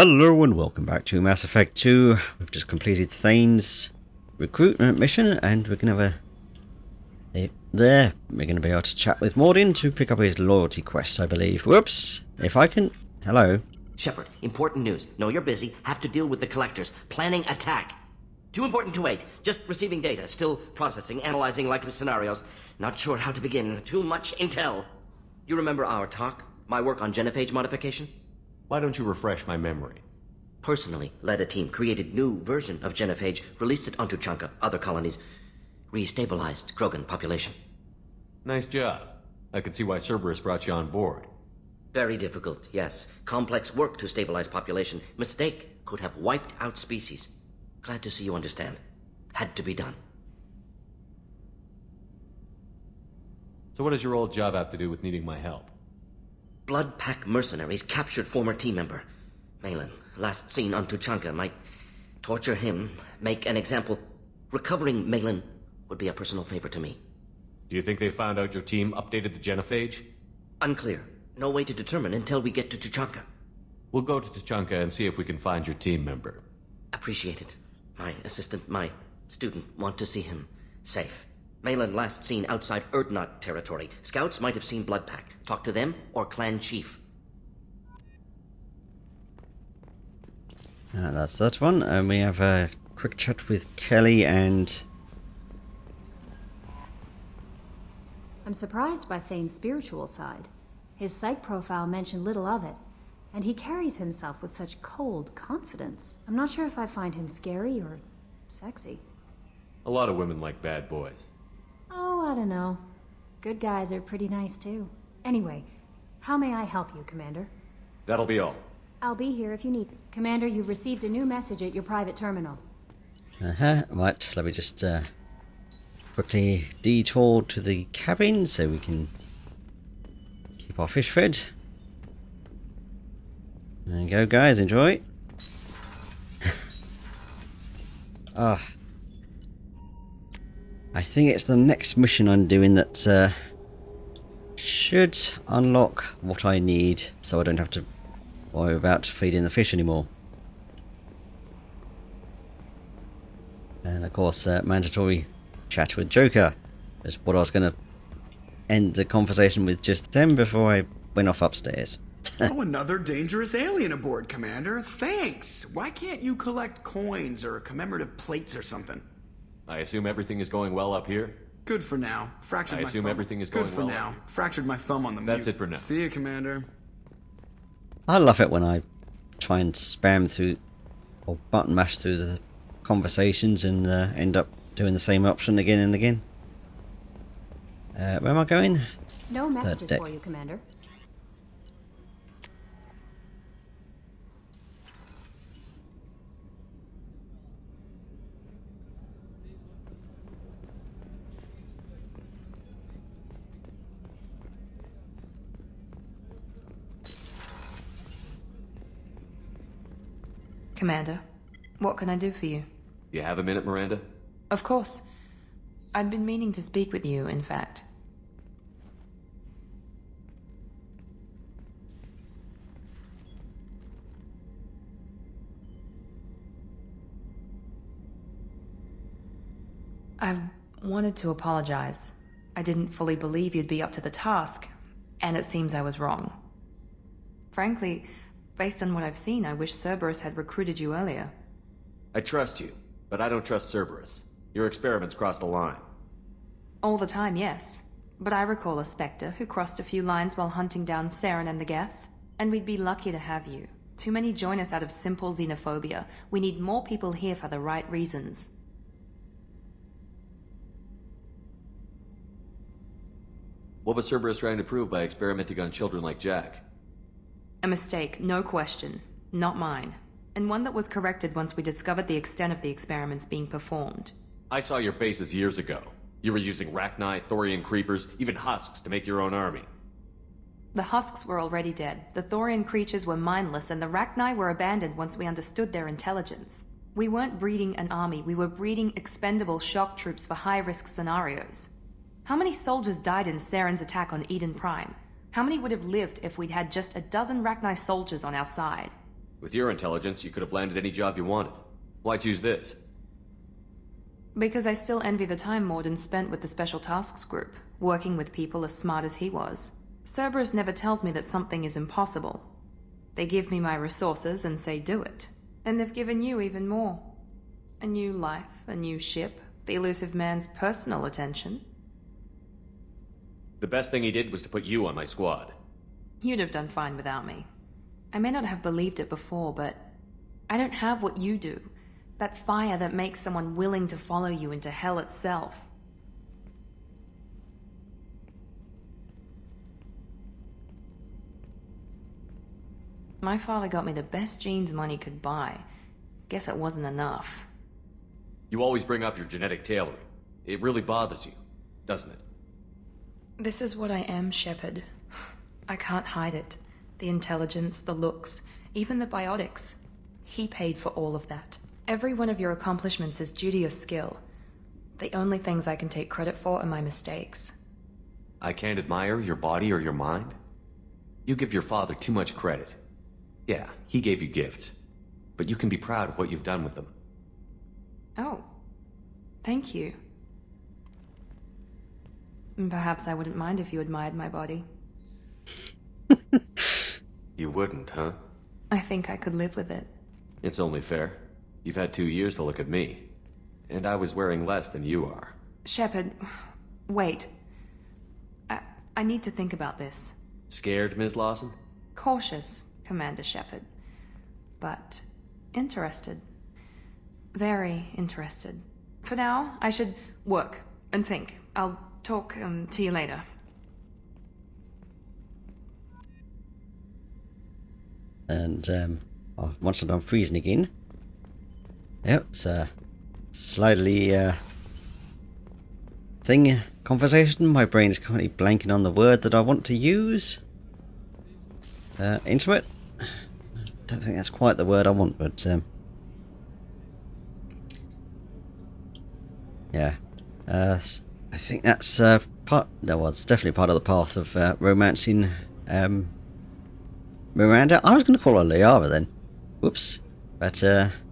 Hello and welcome back to Mass Effect 2. We've just completed Thane's recruitment mission and we're going to have we're going to be able to chat with Mordin to pick up his loyalty quest, I believe. Whoops! If I can... Hello. Shepard, important news. Know you're busy. Have to deal with the collectors. Planning attack. Too important to wait. Just receiving data. Still processing, analyzing likely scenarios. Not sure how to begin. Too much intel. You remember our talk? My work on genophage modification? Why don't you refresh my memory? Personally led a team, created new version of genophage, released it onto Chanka, other colonies, restabilized Krogan population. Nice job. I can see why Cerberus brought you on board. Very difficult, yes. Complex work to stabilize population. Mistake could have wiped out species. Glad to see you understand. Had to be done. So what does your old job have to do with needing my help? Blood Pack mercenaries captured former team member. Malin, last seen on Tuchanka, might torture him, make an example. Recovering Malin would be a personal favor to me. Do you think they found out your team updated the genophage? Unclear. No way to determine until we get to Tuchanka. We'll go to Tuchanka and see if we can find your team member. Appreciate it. My assistant, my student, want to see him safe. Malin last seen outside Erdnot territory. Scouts might have seen Blood Pack. Talk to them or clan chief. That's that one. And we have a quick chat with Kelly and... I'm surprised by Thane's spiritual side. His psych profile mentioned little of it, and he carries himself with such cold confidence. I'm not sure if I find him scary or sexy. A lot of women like bad boys. Oh, I don't know. Good guys are pretty nice too. Anyway, how may I help you, Commander? That'll be all. I'll be here if you need. Commander, you've received a new message at your private terminal. Right, let me just quickly detour to the cabin so we can keep our fish fed. There you go, guys, enjoy. I think it's the next mission I'm doing that should unlock what I need so I don't have to worry about feeding the fish anymore. And of course, mandatory chat with Joker is what I was going to end the conversation with just then before I went off upstairs. Oh, another dangerous alien aboard, Commander. Thanks. Why can't you collect coins or commemorative plates or something? I assume everything is going well up here? Good for now. Fractured my thumb. I assume everything is going well. Good for now. Fractured my thumb on the That's it for now. See you, Commander. I love it when I try and spam through or button mash through the conversations and end up doing the same option again and again. Where am I going? No messages for you, Commander. Commander, what can I do for you? You have a minute, Miranda? Of course. I'd been meaning to speak with you, in fact. I wanted to apologize. I didn't fully believe you'd be up to the task, and it seems I was wrong. Frankly, based on what I've seen, I wish Cerberus had recruited you earlier. I trust you, but I don't trust Cerberus. Your experiments crossed the line. All the time, yes. But I recall a Spectre who crossed a few lines while hunting down Saren and the Geth. And we'd be lucky to have you. Too many join us out of simple xenophobia. We need more people here for the right reasons. What was Cerberus trying to prove by experimenting on children like Jack? A mistake, no question. Not mine. And one that was corrected once we discovered the extent of the experiments being performed. I saw your bases years ago. You were using Rachni, Thorian creepers, even husks to make your own army. The husks were already dead, the Thorian creatures were mindless, and the Rachni were abandoned once we understood their intelligence. We weren't breeding an army, we were breeding expendable shock troops for high-risk scenarios. How many soldiers died in Saren's attack on Eden Prime? How many would have lived if we'd had just a dozen Rachni soldiers on our side? With your intelligence, you could have landed any job you wanted. Why choose this? Because I still envy the time Morden spent with the Special Tasks Group, working with people as smart as he was. Cerberus never tells me that something is impossible. They give me my resources and say do it. And they've given you even more. A new life, a new ship, the elusive man's personal attention. The best thing he did was to put you on my squad. You'd have done fine without me. I may not have believed it before, but I don't have what you do. That fire that makes someone willing to follow you into hell itself. My father got me the best genes money could buy. Guess it wasn't enough. You always bring up your genetic tailoring. It really bothers you, doesn't it? This is what I am, Shepard. I can't hide it. The intelligence, the looks, even the biotics. He paid for all of that. Every one of your accomplishments is due to your skill. The only things I can take credit for are my mistakes. I can't admire your body or your mind? You give your father too much credit. Yeah, he gave you gifts. But you can be proud of what you've done with them. Oh. Thank you. Perhaps I wouldn't mind if you admired my body. You wouldn't, huh? I think I could live with it. It's only fair. You've had 2 years to look at me. And I was wearing less than you are. Shepard, wait. I need to think about this. Scared, Ms. Lawson? Cautious, Commander Shepard. But interested. Very interested. For now, I should work and think. I'll talk to you later. And once I'm done freezing again. Yep, it's a slightly conversation. My brain is currently blanking on the word that I want to use. Intimate? Don't think that's quite the word I want, but yeah. I think that's part. No, well, it's definitely part of the path of romancing Miranda. I was going to call her Liara then. Whoops. But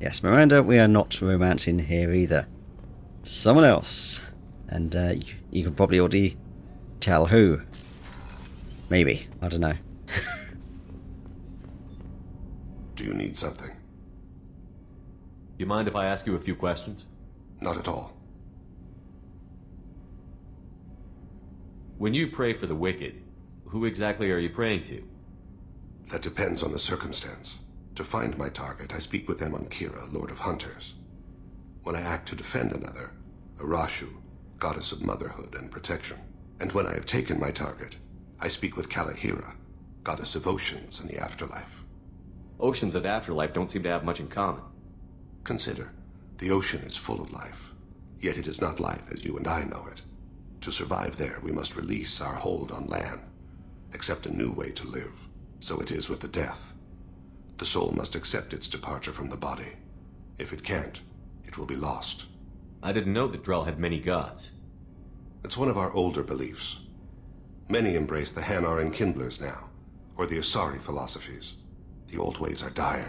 yes, Miranda, we are not romancing here either. Someone else. And you can probably already tell who. Maybe. I don't know. Do you need something? You mind if I ask you a few questions? Not at all. When you pray for the wicked, who exactly are you praying to? That depends on the circumstance. To find my target, I speak with them on Kira, Lord of Hunters. When I act to defend another, Arashu, goddess of motherhood and protection. And when I have taken my target, I speak with Kalahira, goddess of oceans and the afterlife. Oceans and afterlife don't seem to have much in common. Consider, the ocean is full of life, yet it is not life as you and I know it. To survive there, we must release our hold on land, accept a new way to live. So it is with the death. The soul must accept its departure from the body. If it can't, it will be lost. I didn't know that Drell had many gods. It's one of our older beliefs. Many embrace the Hanar and Kindlers now, or the Asari philosophies. The old ways are dying.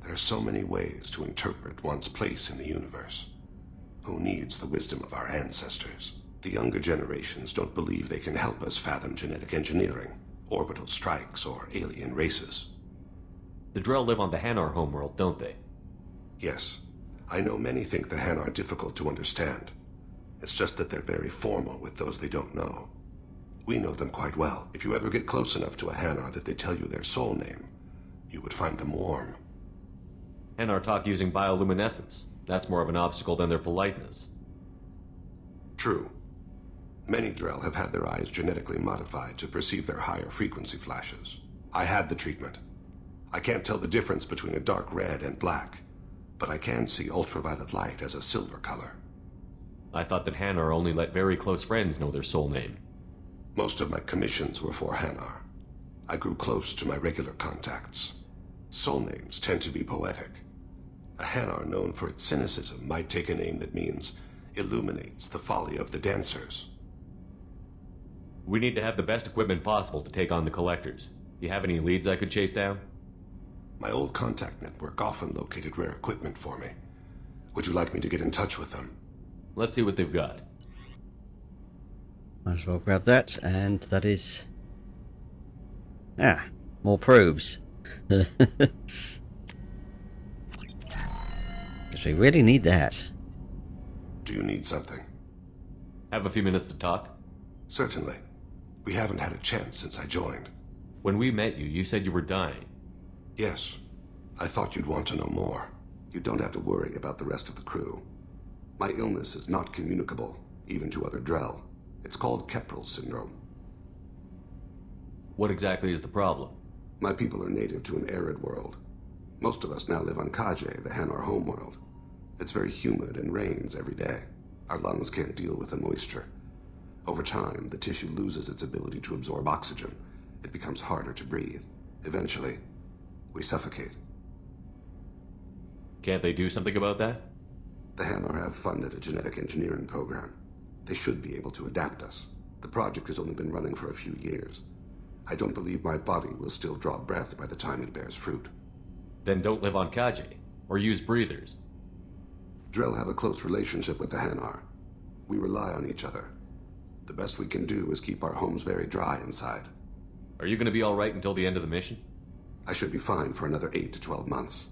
There are so many ways to interpret one's place in the universe. Who needs the wisdom of our ancestors? The younger generations don't believe they can help us fathom genetic engineering, orbital strikes, or alien races. The Drell live on the Hanar homeworld, don't they? Yes. I know many think the Hanar difficult to understand. It's just that they're very formal with those they don't know. We know them quite well. If you ever get close enough to a Hanar that they tell you their soul name, you would find them warm. Hanar talk using bioluminescence. That's more of an obstacle than their politeness. True. Many Drell have had their eyes genetically modified to perceive their higher frequency flashes. I had the treatment. I can't tell the difference between a dark red and black, but I can see ultraviolet light as a silver color. I thought that Hanar only let very close friends know their soul name. Most of my commissions were for Hanar. I grew close to my regular contacts. Soul names tend to be poetic. A Hanar known for its cynicism might take a name that means illuminates the folly of the dancers. We need to have the best equipment possible to take on the collectors. You have any leads I could chase down? My old contact network often located rare equipment for me. Would you like me to get in touch with them? Let's see what they've got. Might as well grab that, and that is... Ah, more probes. Because we really need that. Do you need something? Have a few minutes to talk? Certainly. We haven't had a chance since I joined. When we met you, you said you were dying. Yes. I thought you'd want to know more. You don't have to worry about the rest of the crew. My illness is not communicable, even to other Drell. It's called Keprel syndrome. What exactly is the problem? My people are native to an arid world. Most of us now live on Kaje, the Hanar homeworld. It's very humid and rains every day. Our lungs can't deal with the moisture. Over time, the tissue loses its ability to absorb oxygen. It becomes harder to breathe. Eventually, we suffocate. Can't they do something about that? The Hanar have funded a genetic engineering program. They should be able to adapt us. The project has only been running for a few years. I don't believe my body will still draw breath by the time it bears fruit. Then don't live on Kaji, or use breathers. Drell have a close relationship with the Hanar. We rely on each other. The best we can do is keep our homes very dry inside. Are you going to be alright until the end of the mission? I should be fine for another 8 to 12 months.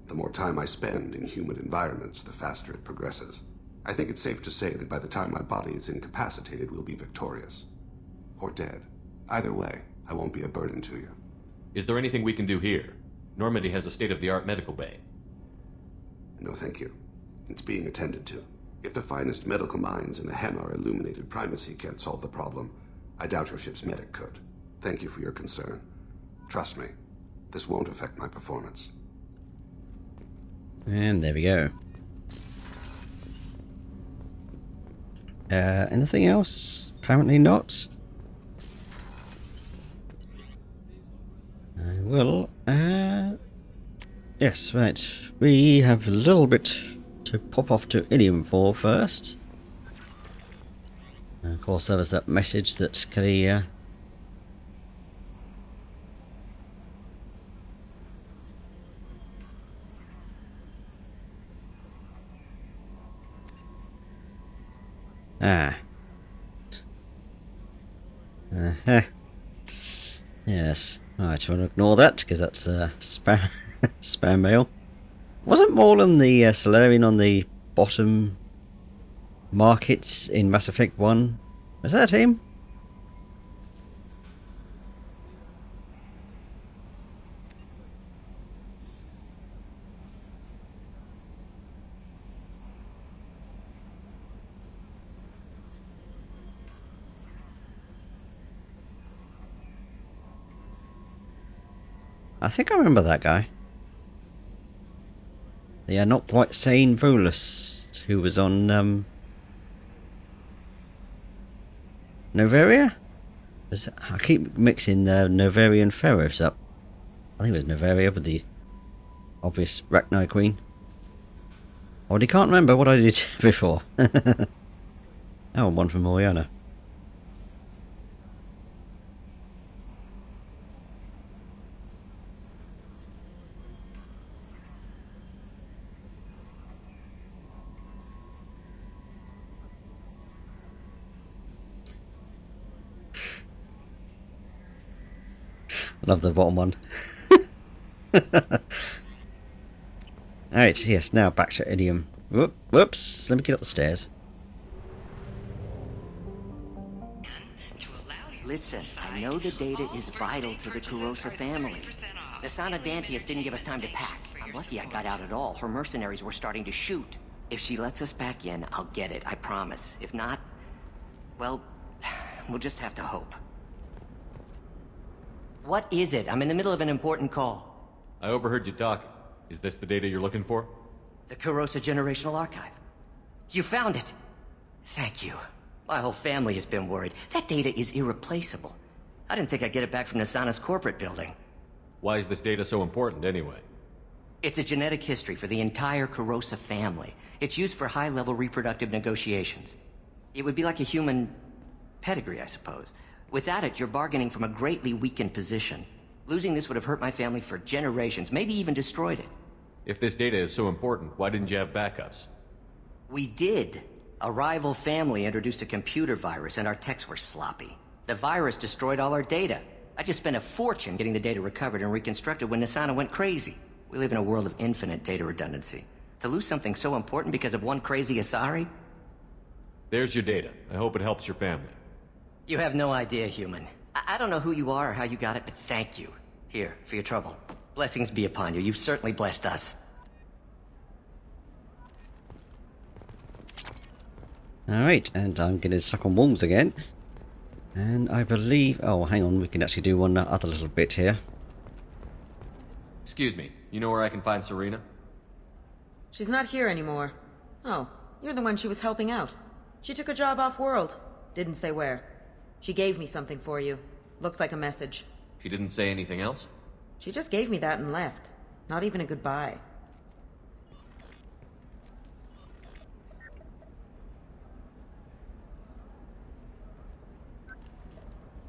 The more time I spend in humid environments, the faster it progresses. I think it's safe to say that by the time my body is incapacitated, we'll be victorious. Or dead. Either way, I won't be a burden to you. Is there anything we can do here? Normandy has a state-of-the-art medical bay. No, thank you. It's being attended to. If the finest medical minds in the Hanar illuminated primacy can't solve the problem, I doubt your ship's medic could. Thank you for your concern. Trust me, this won't affect my performance. And there we go. Anything else? Apparently not. I will. Yes, right. We have a little bit to pop off to Ilium for first. And of course, there was that message that Kelly. Yes. Alright, I want to ignore that because that's spam spam mail. Wasn't Morlan the Solarian on the bottom markets in Mass Effect 1? Was that him? I think I remember that guy. The not quite sane Volus who was on Novaria? I keep mixing Novaria and Pharaohs up. I think it was Novaria with the obvious Rachni Queen. I already can't remember what I did before. Oh, one from Oriana. Love the bottom one. Alright, yes, now back to Ilium. Whoops, let me get up the stairs. Listen, I know the data is vital to the Kurosa family. Nasana Dantius didn't give us time to pack. I'm lucky I got out at all. Her mercenaries were starting to shoot. If she lets us back in, I'll get it, I promise. If not, well, we'll just have to hope. What is it? I'm in the middle of an important call. I overheard you talk. Is this the data you're looking for? The Kurosa Generational Archive. You found it! Thank you. My whole family has been worried. That data is irreplaceable. I didn't think I'd get it back from Nasana's corporate building. Why is this data so important anyway? It's a genetic history for the entire Kurosa family. It's used for high-level reproductive negotiations. It would be like a human pedigree, I suppose. Without it, you're bargaining from a greatly weakened position. Losing this would have hurt my family for generations, maybe even destroyed it. If this data is so important, why didn't you have backups? We did. A rival family introduced a computer virus and our techs were sloppy. The virus destroyed all our data. I just spent a fortune getting the data recovered and reconstructed when Nisana went crazy. We live in a world of infinite data redundancy. To lose something so important because of one crazy Asari? There's your data. I hope it helps your family. You have no idea, human. I don't know who you are or how you got it, but thank you. Here, for your trouble. Blessings be upon you. You've certainly blessed us. Alright, and I'm getting stuck on walls again. And I believe... Oh, hang on, we can actually do one other little bit here. Excuse me, you know where I can find Serena? She's not here anymore. Oh, you're the one she was helping out. She took a job off-world. Didn't say where. She gave me something for you. Looks like a message. She didn't say anything else? She just gave me that and left. Not even a goodbye.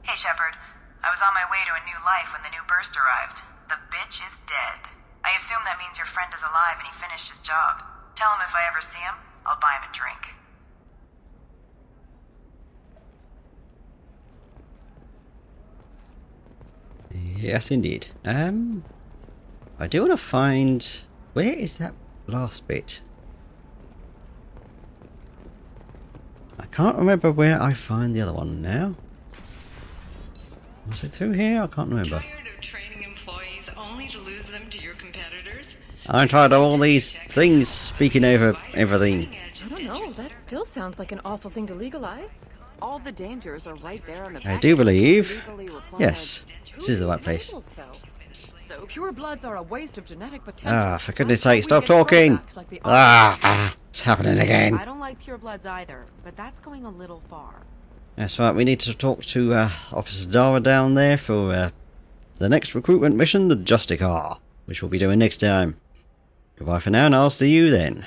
Hey, Shepard. I was on my way to a new life when the new burst arrived. The bitch is dead. I assume that means your friend is alive and he finished his job. Tell him if I ever see him, I'll buy him a drink. Yes, indeed. I do want to find... Where is that last bit? I can't remember where I find the other one now. Was it through here? I can't remember. Tired of training employees only to lose them to your competitors? I'm tired of all these things speaking over everything. I don't know, that still sounds like an awful thing to legalize. All the dangers are right there on the I do believe... Yes, this is the right place. So pure bloods are a waste of genetic potential. Ah, for goodness sake, stop talking! It's happening again. I don't like purebloods either, but that's going a little far. That's right, we need to talk to Officer Dara down there for the next recruitment mission, the Justicar, which we'll be doing next time. Goodbye for now, and I'll see you then.